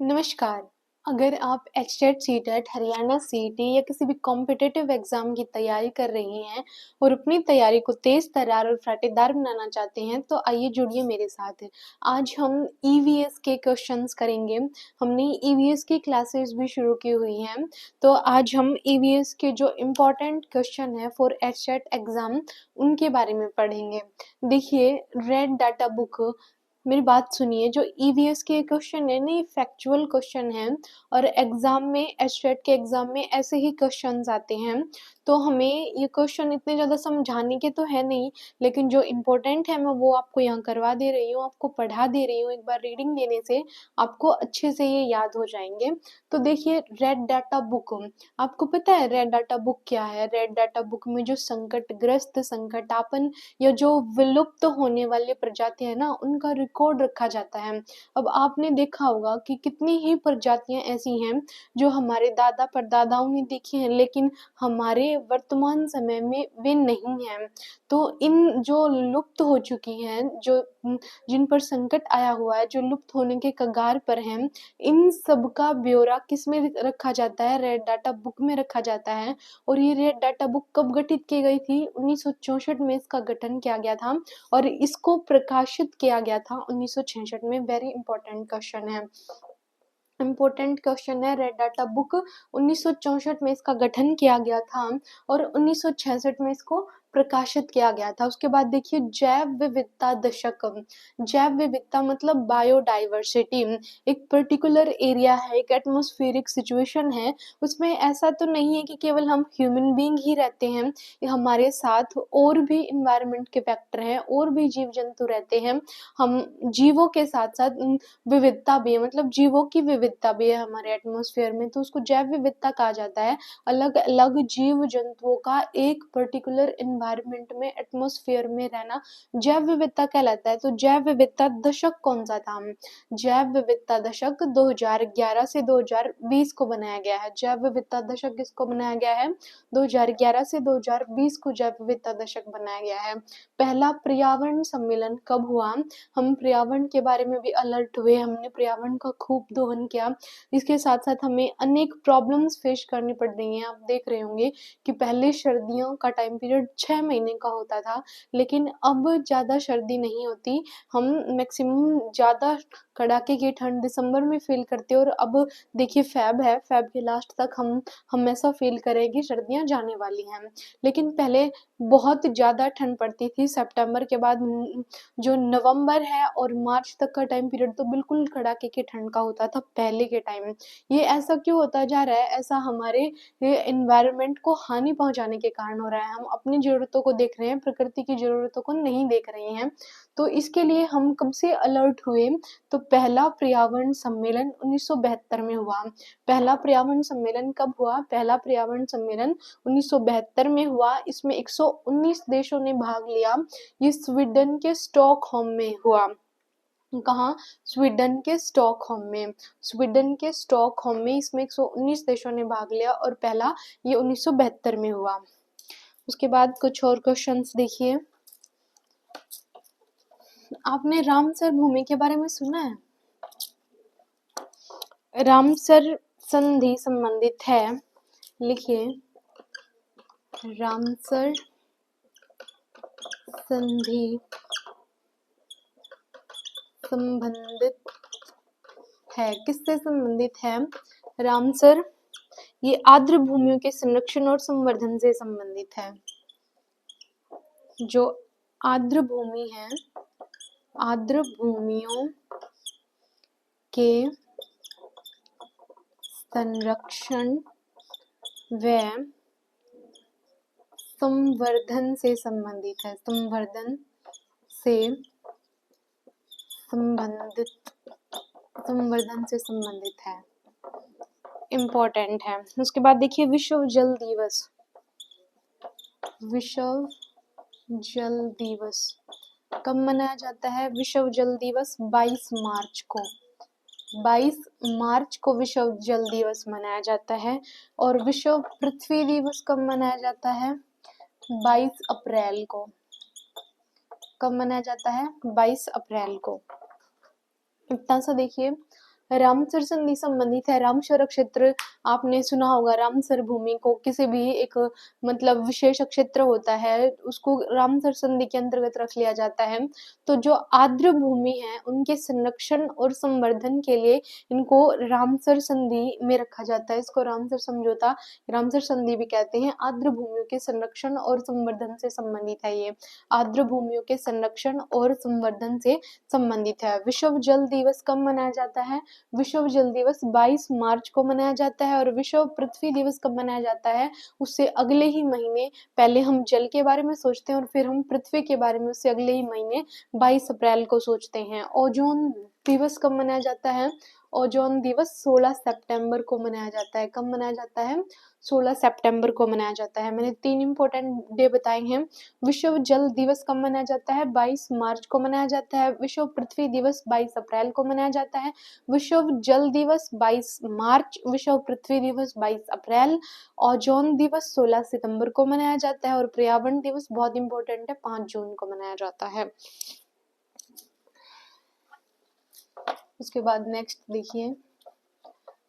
नमस्कार। अगर आप एचटेट, सीटेट, हरियाणा सीईटी या किसी भी कॉम्पिटिटिव एग्ज़ाम की तैयारी कर रही हैं और अपनी तैयारी को तेज़ तर्रार और फाटेदार बनाना चाहते हैं, तो आइए जुड़िए मेरे साथ। आज हम ईवीएस के क्वेश्चंस करेंगे। हमने ईवीएस की क्लासेस भी शुरू की हुई हैं, तो आज हम ईवीएस के जो इम्पोर्टेंट क्वेश्चन हैं फॉर एचटेट एग्ज़ाम, उनके बारे में पढ़ेंगे। देखिए, रेड डाटा बुक मेरी बात सुनिए, जो ईवीएस के क्वेश्चन है ना, ये फैक्चुअल क्वेश्चन है और एग्जाम में एचटेट के एग्जाम में ऐसे ही क्वेश्चंस आते हैं। तो हमें ये क्वेश्चन इतने ज़्यादा समझाने के तो है नहीं, लेकिन जो इम्पोर्टेंट है मैं वो आपको यहाँ करवा दे रही हूँ, आपको पढ़ा दे रही हूँ। एक बार रीडिंग देने से आपको अच्छे से ये याद हो जाएंगे। तो देखिए, रेड डाटा बुक, आपको पता है रेड डाटा बुक क्या है? रेड डाटा बुक में जो संकटग्रस्त, संकटापन या जो विलुप्त होने वाली प्रजातियां हैं ना, उनका रिकॉर्ड रखा जाता है। अब आपने देखा होगा कि कितनी ही प्रजातियां ऐसी हैं जो हमारे दादा परदादाओं ने देखी हैं, लेकिन हमारे वर्तमान समय में वे नहीं हैं। तो इन जो लुप्त हो चुकी हैं, जो जिन पर संकट आया हुआ है, जो लुप्त होने के कगार पर हैं, इन सब का ब्यौरा किस में रखा जाता है? रेड डाटा बुक में रखा जाता है। और ये रेड डाटा बुक कब गठित की गई थी? 1964 में इसका गठन किया गया था और इसको प्रकाशित किया गया था 1966 में। वेरी इंपॉर्टेंट क्वेश्चन है। इम्पोर्टेंट क्वेश्चन है। रेड डाटा बुक 1964 में इसका गठन किया गया था और 1966 में इसको प्रकाशित किया गया था। उसके बाद देखिए, जैव विविधता दशक। जैव विविधता मतलब बायोडाइवर्सिटी। एक पर्टिकुलर एरिया है, एक एटमॉस्फेरिक सिचुएशन है, उसमें ऐसा तो नहीं है कि केवल हम ह्यूमन बीइंग ही रहते हैं, हमारे साथ और भी इन्वायरमेंट के फैक्टर हैं, और भी जीव जंतु रहते हैं। हम जीवों के साथ साथ विविधता भी है, मतलब जीवों की विविधता भी है हमारे एटमॉस्फेयर में, तो उसको जैव विविधता कहा जाता है। अलग अलग जीव जंतुओं का एक पर्टिकुलर एनवायरनमेंट में, एटमॉस्फेयर में रहना जैव विविधता कहलाता है। तो जैव विविधता दशक कौन सा था? जैव विविधता दशक 2011 से 2020 को बनाया गया है। जैव विविधता दशक किसको बनाया गया है? 2011 से 2020 को जैव विविधता दशक बनाया गया है। पहला पर्यावरण सम्मेलन कब हुआ? हम पर्यावरण के बारे में भी अलर्ट हुए, हमने पर्यावरण का खूब दोहन किया। इसके साथ साथ हमें अनेक प्रॉब्लम्स फेस करनी पड़ रही हैं। आप देख रहे होंगे कि पहले सर्दियों का टाइम पीरियड 6 महीने का होता था, लेकिन अब ज़्यादा सर्दी नहीं होती। हम मैक्सिमम ज़्यादा कड़ाके की ठंड दिसंबर में फील करते हैं, और अब देखिए फ़ेब है, फ़ेब के लास्ट तक हम ऐसा फील करें कि सर्दियाँ जाने वाली हैं। लेकिन पहले बहुत ज़्यादा ठंड पड़ती थी। सितंबर के बाद जो नवंबर है और मार्च तक का टाइम पीरियड तो बिल्कुल कड़ाके की ठंड का होता था पहले के टाइम। ये ऐसा क्यों होता जा रहा है? ऐसा हमारे एनवायरनमेंट को हानि पहुंचाने के कारण हो रहा है। हम अपनी ज़रूरतों को देख रहे हैं, प्रकृति की ज़रूरतों को नहीं देख रहे हैं। तो इसके लिए हम कब से अलर्ट हुए? तो पहला पर्यावरण सम्मेलन 1972 में हुआ। पहला पर्यावरण सम्मेलन कब हुआ? पहला पर्यावरण सम्मेलन 1972 में हुआ। इसमें 119 देशों ने भाग लिया। ये स्वीडन के स्टॉकहोम में हुआ। कहाँ? स्वीडन के स्टॉकहोम में। स्वीडन के स्टॉकहोम में इसमें 119 देशों ने भाग लिया और पहला ये 1972 में हुआ। उसके बाद कुछ और क्वेश्चंस देखिए। आपने रामसर भूमि के बारे में सुना है? रामसर संधि संबंधित है, लिखिए। रामसर संधि संबंधित है, किससे संबंधित है? रामसर, ये आर्द्र भूमियों के संरक्षण और संवर्धन से संबंधित है। जो आर्द्र भूमि है, आर्द्र भूमियों के संरक्षण व संवर्धन से संबंधित है। संवर्धन से संबंधित, संवर्धन से संबंधित है, इम्पोर्टेंट है। उसके बाद देखिए, विश्व जल दिवस। विश्व जल दिवस कब मनाया जाता है? विश्व जल दिवस 22 मार्च को। 22 मार्च को विश्व जल दिवस मनाया जाता है। और विश्व पृथ्वी दिवस कब मनाया जाता है? 22 अप्रैल को। कब मनाया जाता है? 22 अप्रैल को। इतना सा देखिए। रामसर संधि संबंधित है। रामसर क्षेत्र आपने सुना होगा, रामसर भूमि को किसी भी एक मतलब विशेष क्षेत्र होता है उसको रामसर संधि के अंतर्गत रख लिया जाता है। तो जो आर्द्र भूमि है उनके संरक्षण और संवर्धन के लिए इनको रामसर संधि में रखा जाता है। इसको रामसर समझौता, रामसर संधि भी कहते हैं। आर्द्र भूमियों के संरक्षण और संवर्धन से संबंधित है ये, आर्द्र भूमियों के संरक्षण और संवर्धन से संबंधित है। विश्व जल दिवस कब मनाया जाता है? विश्व जल दिवस 22 मार्च को मनाया जाता है। और विश्व पृथ्वी दिवस कब मनाया जाता है? उससे अगले ही महीने, पहले हम जल के बारे में सोचते हैं और फिर हम पृथ्वी के बारे में उससे अगले ही महीने 22 अप्रैल को सोचते हैं। ओजोन दिवस कब मनाया जाता है? ओजोन दिवस 16 सितंबर को मनाया जाता है। कब मनाया जाता है? 16 सितंबर को मनाया जाता है। मैंने 3 इंपॉर्टेंट डे बताए हैं। विश्व जल दिवस कब मनाया जाता है? 22 मार्च को मनाया जाता है। विश्व पृथ्वी दिवस 22 अप्रैल को मनाया जाता है। विश्व जल दिवस 22 मार्च, विश्व पृथ्वी दिवस 22 अप्रैल, ओजोन दिवस 16 सितंबर को मनाया जाता है। और पर्यावरण दिवस बहुत इंपॉर्टेंट है, 5 जून को मनाया जाता है। उसके बाद नेक्स्ट देखिए,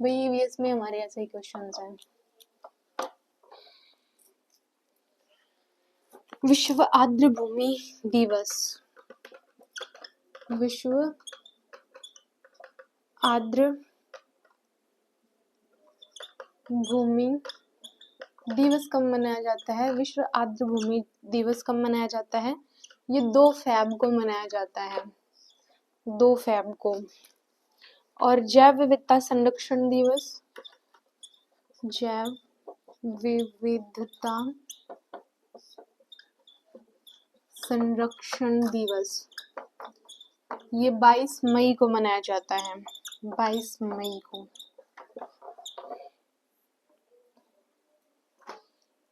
भाई ईवीएस में हमारे ऐसे ही क्वेश्चंस हैं। विश्व आर्द्र भूमि दिवस, विश्व आर्द्र भूमि दिवस कब मनाया जाता है? विश्व आर्द्र भूमि दिवस कब मनाया जाता है? ये 2 फैब को मनाया जाता है, 2 फैब को। और जैव विविधता संरक्षण दिवस, जैव विविधता संरक्षण दिवस, ये 22 मई को मनाया जाता है, 22 मई को।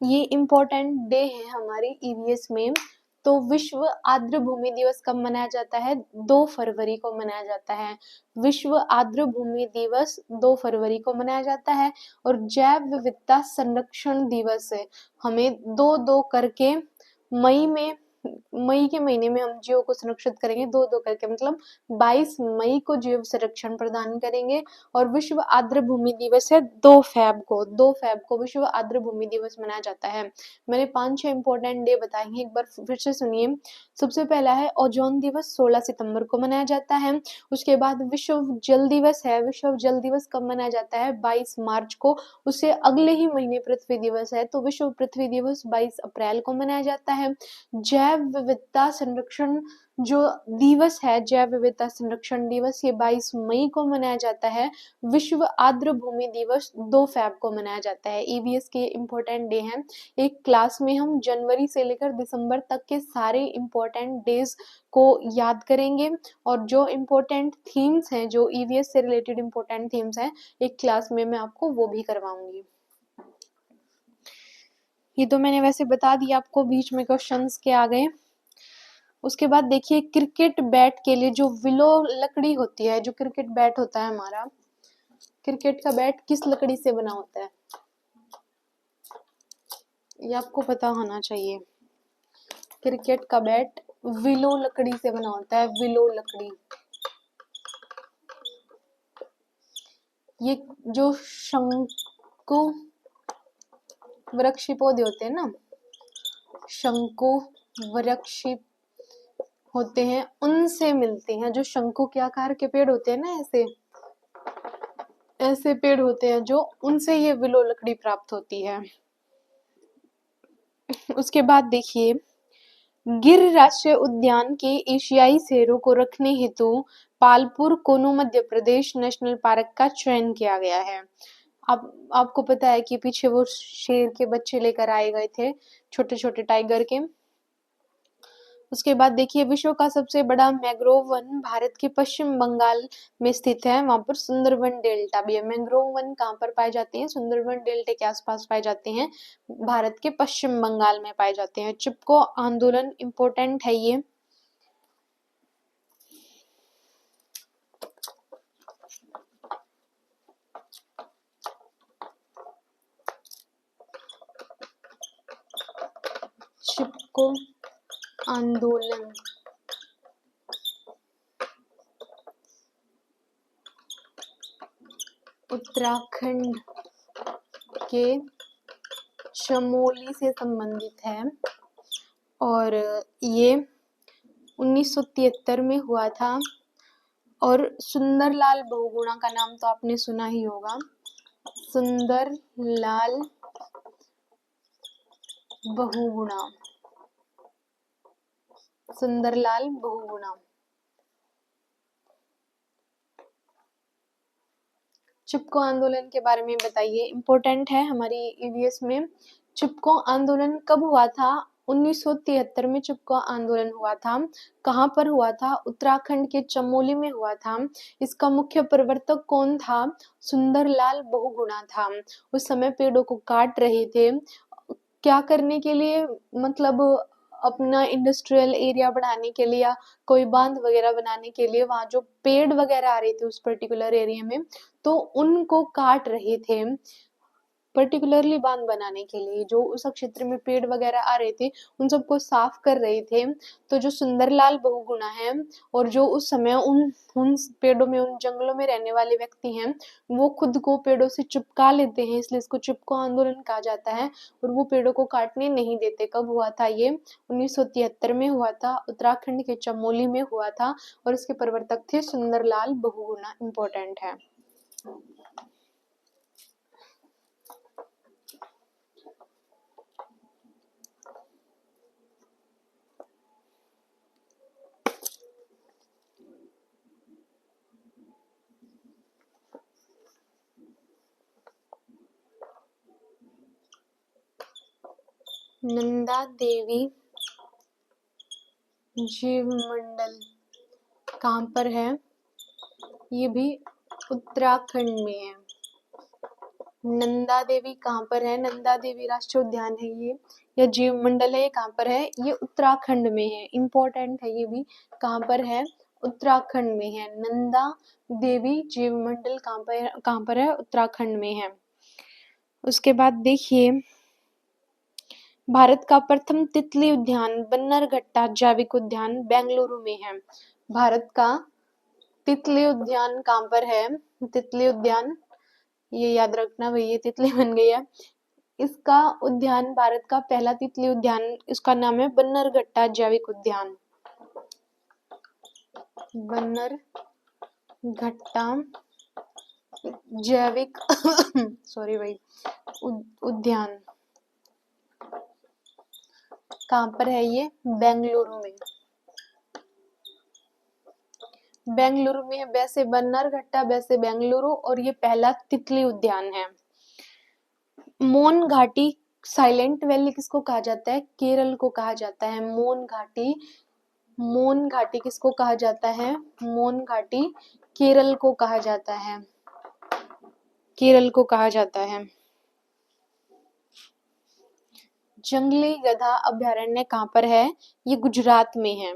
ये इम्पोर्टेंट डे है हमारे ईवीएस में। तो विश्व आर्द्र भूमि दिवस कब मनाया जाता है? 2 फरवरी को मनाया जाता है। विश्व आर्द्र भूमि दिवस 2 फरवरी को मनाया जाता है। और जैव विविधता संरक्षण दिवस है, हमें 2-2 करके मई के महीने में हम जीव को संरक्षित करेंगे, 2-2 करके, मतलब 22 मई को जीव संरक्षण प्रदान करेंगे। और विश्व आर्द्र भूमि दिवस है 2 फैब को, 2 फैब को विश्व आर्द्र भूमि दिवस मनाया जाता है। मैंने 5-6 इंपॉर्टेंट डे बताए हैं, एक बार फिर से सुनिए। सबसे पहला है ओजोन दिवस, 16 सितंबर को मनाया जाता है। उसके बाद विश्व जल दिवस है, विश्व जल दिवस कब मनाया जाता है? 22 मार्च को। उससे अगले ही महीने पृथ्वी दिवस है, तो विश्व पृथ्वी दिवस 22 अप्रैल को मनाया जाता है। जैव विविधता संरक्षण जो दिवस है, जैव विविधता संरक्षण दिवस, ये 22 मई को मनाया जाता है। विश्व आर्द्र भूमि दिवस 2 फैब को मनाया जाता है। ईवीएस के इम्पोर्टेंट डे हैं। एक क्लास में हम जनवरी से लेकर दिसंबर तक के सारे इम्पोर्टेंट डेज को याद करेंगे। और जो इम्पोर्टेंट थीम्स हैं, जो ईवीएस से रिलेटेड इम्पोर्टेंट थीम्स हैं, एक क्लास में मैं आपको वो भी करवाऊंगी। ये तो मैंने वैसे बता दिया आपको, बीच में क्वेश्चंस के आ गए। उसके बाद देखिए, क्रिकेट बैट के लिए जो विलो लकड़ी होती है, जो क्रिकेट बैट होता है हमारा, क्रिकेट का बैट किस लकड़ी से बना होता है? ये आपको पता होना चाहिए। क्रिकेट का बैट विलो लकड़ी से बना होता है, विलो लकड़ी। ये जो शंकु वृक्षी पौधे होते हैं ना, शंकु वृक्षी होते हैं, उनसे मिलते हैं। जो शंकु के आकार के पेड़ होते हैं ना, ऐसे ऐसे पेड़ होते हैं जो, उनसे ये विलो लकड़ी प्राप्त होती है। उसके बाद देखिए, गिर राष्ट्रीय उद्यान के एशियाई शेरों को रखने हेतु पालपुर कोनू मध्य प्रदेश नेशनल पार्क का चयन किया गया है। आपको पता है कि पीछे वो शेर के बच्चे लेकर आए गए थे, छोटे छोटे टाइगर के। उसके बाद देखिए, विश्व का सबसे बड़ा मैंग्रोव वन भारत के पश्चिम बंगाल में स्थित है। वहां पर सुंदरबन डेल्टा भी है। मैंग्रोव वन कहाँ पर पाए जाते हैं? सुंदरबन डेल्टा के आसपास पाए जाते हैं, भारत के पश्चिम बंगाल में पाए जाते हैं। चिपको आंदोलन इम्पोर्टेंट है ये। चिपको आंदोलन उत्तराखंड के चमोली से संबंधित है और ये 1973 में हुआ था। और सुंदरलाल बहुगुणा का नाम तो आपने सुना ही होगा। सुंदरलाल बहुगुणा, सुंदरलाल बहुगुणा। चिपको आंदोलन के बारे में बताइए, इम्पोर्टेंट है हमारी ईवीएस में। चिपको आंदोलन कब हुआ था? 1973 में चिपको आंदोलन हुआ था। कहाँ पर हुआ था? उत्तराखंड के चमोली में हुआ था। इसका मुख्य प्रवर्तक कौन था? सुंदरलाल बहुगुणा था। उस समय पेड़ों को काट रहे थे, क्या करने के लिए? मतलब अपना इंडस्ट्रियल एरिया बढ़ाने के लिए या कोई बांध वगैरह बनाने के लिए। वहां जो पेड़ वगैरह आ रहे थे उस पर्टिकुलर एरिया में, तो उनको काट रहे थे पर्टिकुलरली बांध बनाने के लिए। जो उस क्षेत्र में पेड़ वगैरह आ रहे थे उन सबको साफ कर रहे थे। तो जो सुंदरलाल बहुगुणा है और जो उस समय उन पेड़ों में, उन जंगलों में रहने वाले व्यक्ति हैं, वो खुद को पेड़ों से चिपका लेते हैं, इसलिए इसको चिपको आंदोलन कहा जाता है। और वो पेड़ों को काटने नहीं देते। कब हुआ था ये? 1973 में हुआ था, उत्तराखंड के चमोली में हुआ था और इसके प्रवर्तक थे सुंदरलाल बहुगुणा। इम्पोर्टेंट है। नंदा देवी जीवमंडल कहाँ पर है? ये भी उत्तराखंड में है। नंदा देवी कहाँ पर है? नंदा देवी राष्ट्रीय उद्यान है ये, या जीव मंडल है, ये कहाँ पर है? ये उत्तराखंड में है। इम्पोर्टेंट है ये भी। कहाँ पर है? उत्तराखंड में है। नंदा देवी जीव मंडल कहाँ पर है? उत्तराखंड में है। उसके बाद देखिए, भारत का प्रथम तितली उद्यान बन्नरघट्टा जैविक उद्यान बेंगलुरु में है। भारत का तितली उद्यान कहाँ पर है? तितली उद्यान, ये याद रखना भाई, ये तितली बन गई है। इसका उद्यान, भारत का पहला तितली उद्यान, इसका नाम है बन्नरघट्टा जैविक उद्यान। बन्नरघट्टा जैविक सॉरी भाई उद्यान कहाँ पर है? ये बेंगलुरु में। बेंगलुरु में है। वैसे बन्नरघट्टा, वैसे बेंगलुरु, और ये पहला तितली उद्यान है। मोन घाटी साइलेंट वैली किसको कहा जाता है? केरल को कहा जाता है। मोन घाटी, मोन घाटी किसको कहा जाता है? मोन घाटी केरल को कहा जाता है। केरल को कहा जाता है। जंगली गधा अभयारण्य कहाँ पर है? ये गुजरात में है।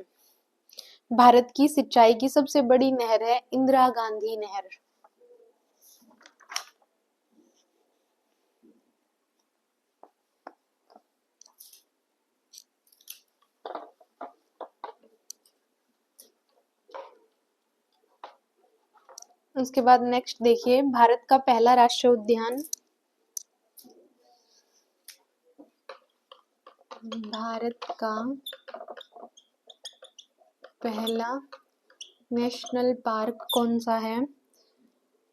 भारत की सिंचाई की सबसे बड़ी नहर है इंदिरा गांधी नहर। उसके बाद नेक्स्ट देखिए, भारत का पहला राष्ट्रीय उद्यान, भारत का पहला नेशनल पार्क कौन सा है?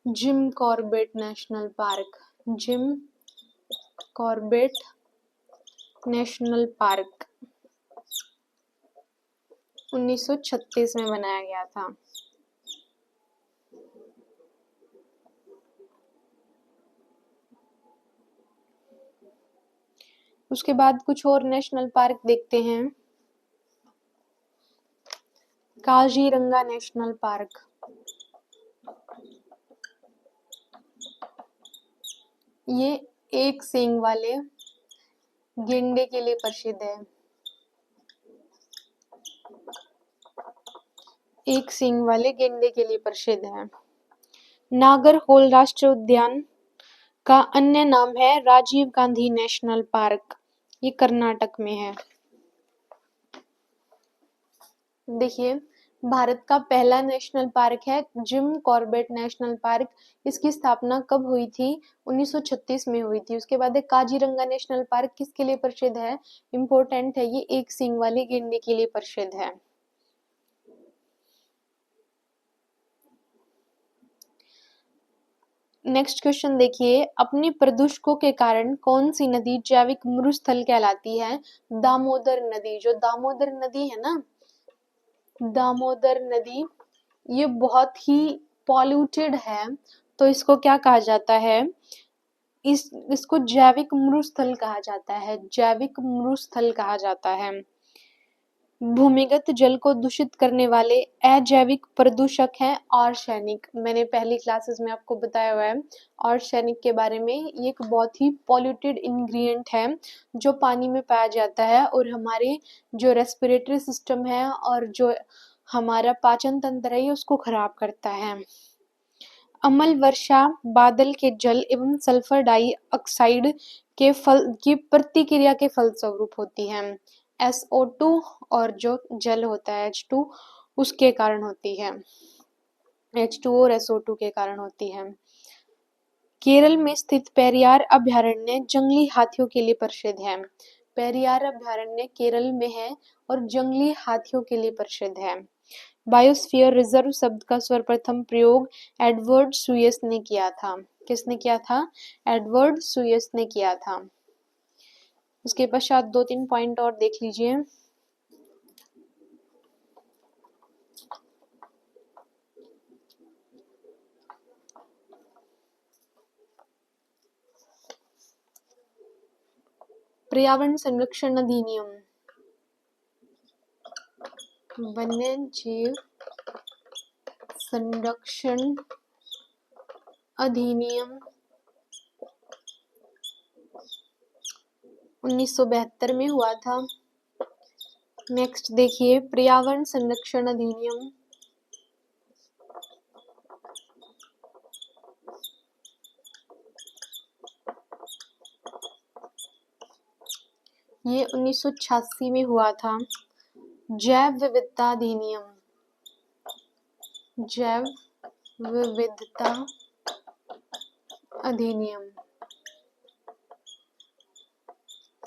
Jim Corbett national park. Jim Corbett national park 1936 में बनाया गया था। उसके बाद कुछ और नेशनल पार्क देखते हैं। काजीरंगा नेशनल पार्क, ये एक सींग वाले गेंडे के लिए प्रसिद्ध है। एक सींग वाले गेंडे के लिए प्रसिद्ध है। नागरहोल राष्ट्रीय उद्यान का अन्य नाम है राजीव गांधी नेशनल पार्क, ये कर्नाटक में है। देखिए, भारत का पहला नेशनल पार्क है जिम कॉर्बेट नेशनल पार्क। इसकी स्थापना कब हुई थी? 1936 में हुई थी। उसके बाद है काजीरंगा नेशनल पार्क, किसके लिए प्रसिद्ध है? इम्पोर्टेंट है, ये एक सींग वाले गेंडे के लिए प्रसिद्ध है। नेक्स्ट क्वेश्चन देखिए, अपनी प्रदूषकों के कारण कौन सी नदी जैविक मरुस्थल कहलाती है? दामोदर नदी। जो दामोदर नदी है ना, दामोदर नदी, ये बहुत ही पॉल्यूटेड है, तो इसको क्या कहा जाता है? इसको जैविक मरुस्थल कहा जाता है, जैविक मरुस्थल कहा जाता है। भूमिगत जल को दूषित करने वाले अजैविक प्रदूषक हैं आर्सेनिक। मैंने पहली क्लासेस में आपको बताया हुआ है आर्सेनिक के बारे में। ये एक बहुत ही पॉल्यूटेड इंग्रेडिएंट है जो पानी में पाया जाता है और हमारे जो रेस्पिरेटरी सिस्टम है और जो हमारा पाचन तंत्र है उसको खराब करता है। अम्ल वर्षा बादल के जल एवं सल्फर डाइऑक्साइड के फल की प्रतिक्रिया के फलस्वरूप होती है। SO2 और जो जल होता है H2 उसके कारण होती है। H2 और SO2 के कारण होती है। केरल में स्थित पेरियार अभयारण्य जंगली हाथियों के लिए प्रसिद्ध है। पेरियार अभयारण्य केरल में है और जंगली हाथियों के लिए प्रसिद्ध है। बायोस्फीयर रिजर्व शब्द का सर्वप्रथम प्रयोग एडवर्ड सुयस ने किया था। किसने किया था? एडवर्ड सुयस ने किया था। उसके पश्चात 2-3 पॉइंट और देख लीजिए। पर्यावरण संरक्षण अधिनियम, वन्य जीव संरक्षण अधिनियम 1972 में हुआ था। नेक्स्ट देखिए, पर्यावरण संरक्षण अधिनियम ये 1986 में हुआ था। जैव विविधता अधिनियम, जैव विविधता अधिनियम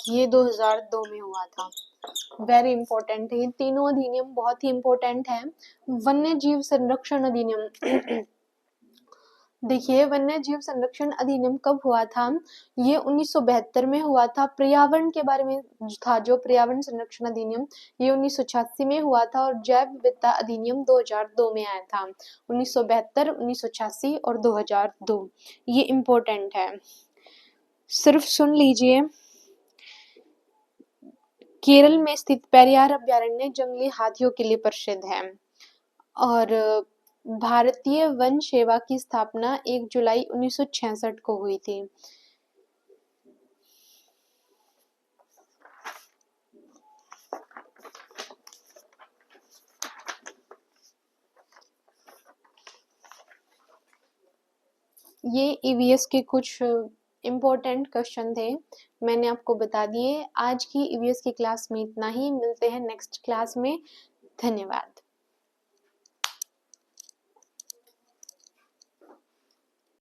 ये 2002 में हुआ था। वेरी इंपॉर्टेंट है, ये तीनों अधिनियम बहुत ही इंपॉर्टेंट है। वन्य जीव संरक्षण अधिनियम देखिए, वन्य जीव संरक्षण अधिनियम कब हुआ था? ये 1972 में हुआ था। पर्यावरण के बारे में था जो पर्यावरण संरक्षण अधिनियम, ये 1986 में हुआ था और जैव विविधता अधिनियम 2002 में आया था। 1972, 1986 और 2002 ये इम्पोर्टेंट है, सिर्फ सुन लीजिए। केरल में स्थित पेरियार अभयारण्य जंगली हाथियों के लिए प्रसिद्ध है और भारतीय वन सेवा की स्थापना 1 जुलाई 1966 को हुई थी। ये EVS के कुछ इम्पोर्टेंट क्वेश्चन थे, मैंने आपको बता दिए। आज की EVS की क्लास में इतना ही, मिलते हैं नेक्स्ट क्लास में। धन्यवाद।